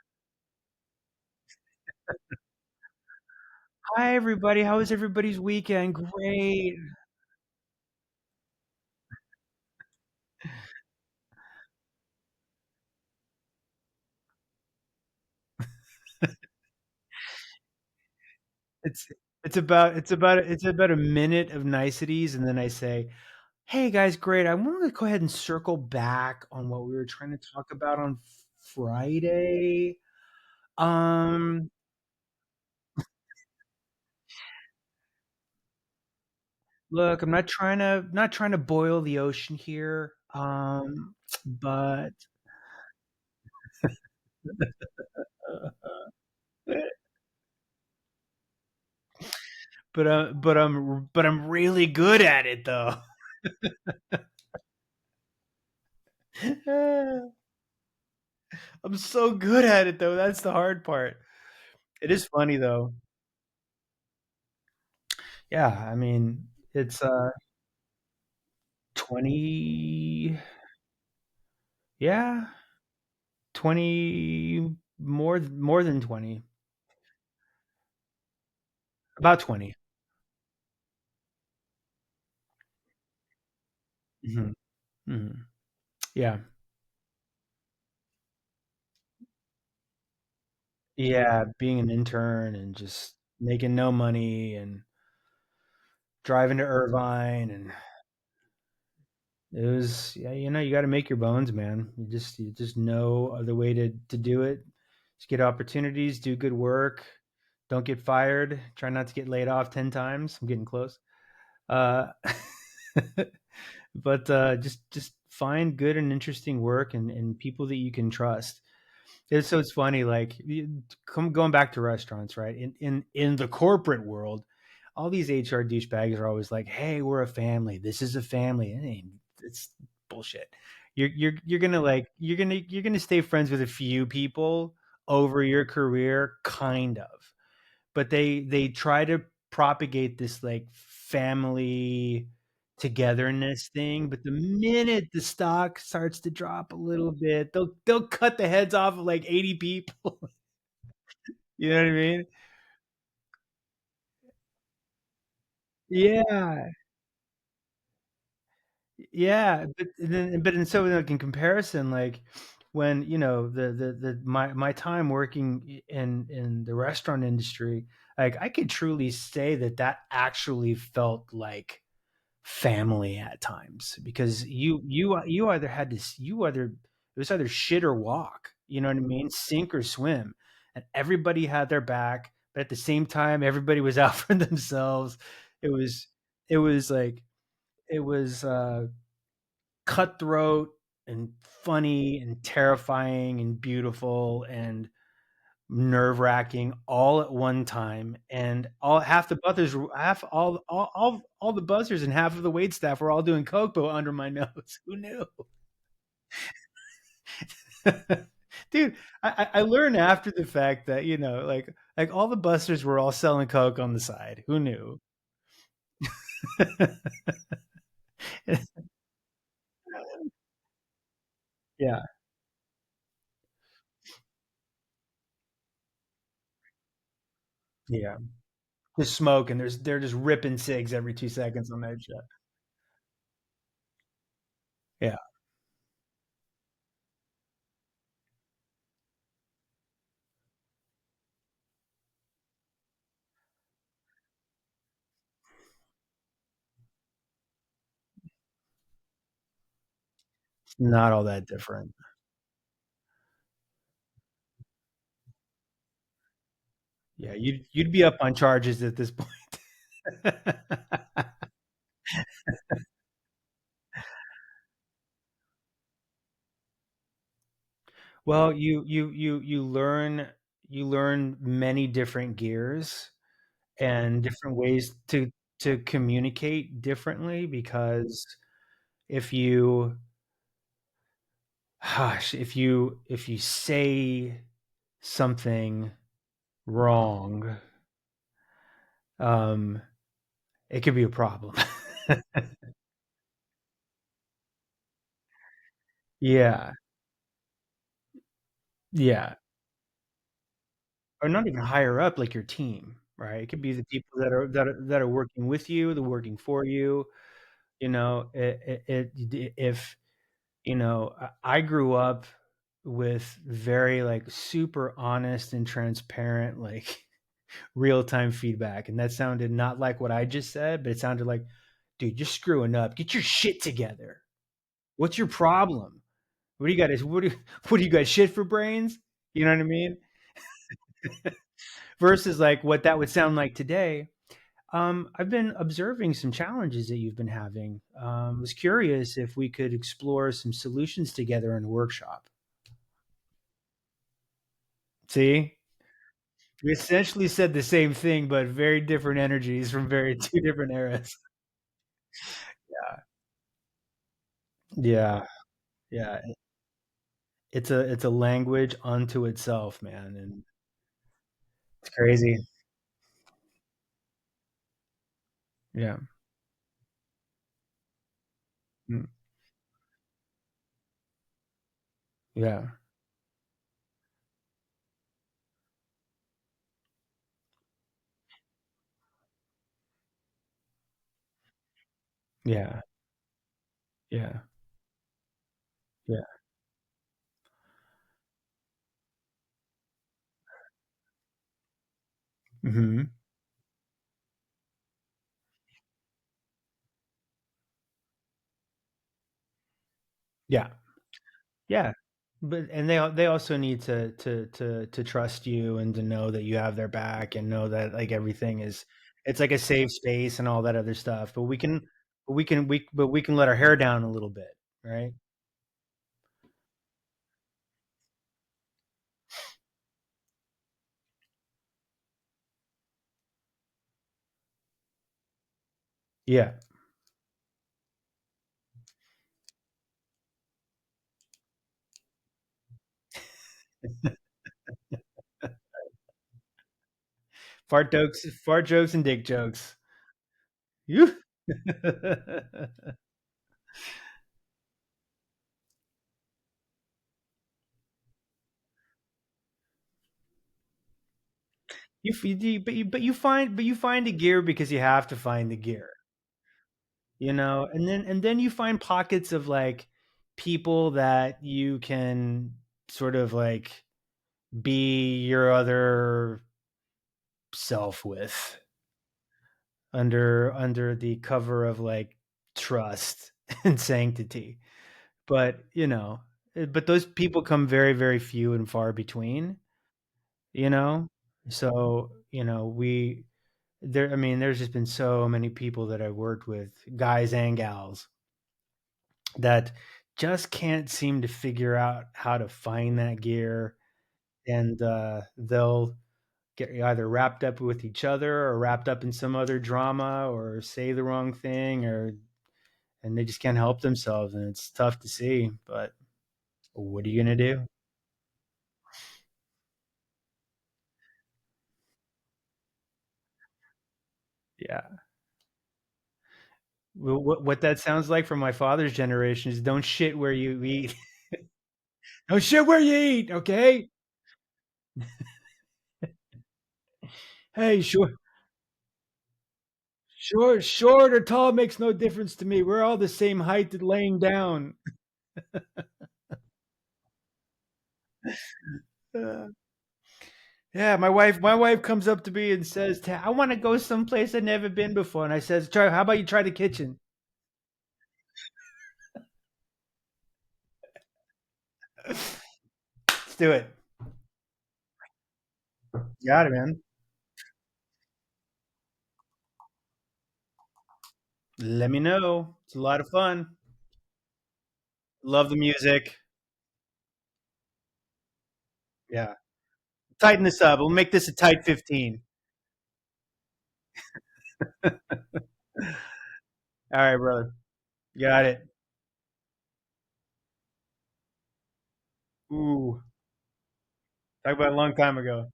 Hi, everybody. How was everybody's weekend? Great. It's it's about a minute of niceties, and then I say, "Hey guys, great. I want to go ahead and circle back on what we were trying to talk about on Friday. Um, look, I'm not trying to boil the ocean here. But but I'm really good at it though. I'm so good at it though. That's the hard part. It is funny though. Yeah, I mean, it's 20, yeah, 20, more than 20. About 20. Mhm. Mhm. Yeah. Yeah, being an intern and just making no money and driving to Irvine, and it was, yeah, you got to make your bones, man. You just know the way to do it. Just get opportunities, do good work, don't get fired, try not to get laid off 10 times. I'm getting close. Uh but just find good and interesting work, and people that you can trust. So it's funny, like, going back to restaurants, right? In the corporate world, all these HR douchebags are always like, "Hey, we're a family. This is a family." It's bullshit. You're gonna stay friends with a few people over your career, kind of, but they try to propagate this like family togetherness thing. But the minute the stock starts to drop a little bit, they'll cut the heads off of like 80 people. You know what I mean? Yeah, yeah. But so like in comparison, like when my time working in the restaurant industry, like I could truly say that actually felt like family at times, because you either had to you either it was either shit or walk, you know what I mean, sink or swim, and everybody had their back, but at the same time everybody was out for themselves. It was it was like it was cutthroat and funny and terrifying and beautiful and nerve wracking all at one time. And all half the buzzers, half all the buzzers, and half of the wait staff were all doing coke, but under my nose. Who knew? Dude, I learned after the fact that like all the busters were all selling coke on the side. Who knew? Yeah, yeah. Just smoke, and they're just ripping cigs every 2 seconds on that shit. Yeah, it's not all that different. Yeah, you'd be up on charges at this point. Well, you learn many different gears and different ways to communicate differently, because if you if you say something wrong, um, it could be a problem. Yeah. Yeah. Or not even higher up, like your team, right? It could be the people that are working with you, they're working for you. If I grew up with very like super honest and transparent, like real time feedback, and that sounded not like what I just said, but it sounded like, dude, you're screwing up. Get your shit together. What's your problem? What do you got? What do you got? Shit for brains? You know what I mean? Versus like what that would sound like today. I've been observing some challenges that you've been having. Was curious if we could explore some solutions together in a workshop. See, we essentially said the same thing, but very different energies from very two different eras. Yeah, yeah. It's a language unto itself, man, and it's crazy. Yeah, mm, yeah, yeah, yeah, yeah. Hmm. Yeah, yeah. But and they also need to trust you and to know that you have their back and know that like everything is it's like a safe space and all that other stuff. But we can let our hair down a little bit, right? Yeah. Fart jokes and dick jokes. You but you find the gear because you have to find the gear, and then you find pockets of like people that you can sort of like be your other self with under the cover of like trust and sanctity. But but those people come very very few and far between, you know so we there I mean there's just been so many people that I've worked with, guys and gals, that just can't seem to figure out how to find that gear, and they'll get either wrapped up with each other or wrapped up in some other drama or say the wrong thing, or and they just can't help themselves, and it's tough to see, but what are you going to do? Yeah. Well, what that sounds like from my father's generation is don't shit where you eat. Don't shit where you eat, okay? Hey, short or tall makes no difference to me. We're all the same height at laying down. Uh, yeah, my wife comes up to me and says, "I want to go someplace I've never been before." And I says, "Try. How about you try the kitchen? Let's do it." Got it, man. Let me know. It's a lot of fun. Love the music. Yeah. Tighten this up. We'll make this a tight 15. All right, brother. Got it. Ooh. Talk about a long time ago.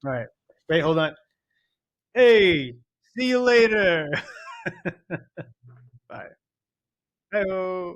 All right. Wait, hold on. Hey, see you later. Bye. Bye.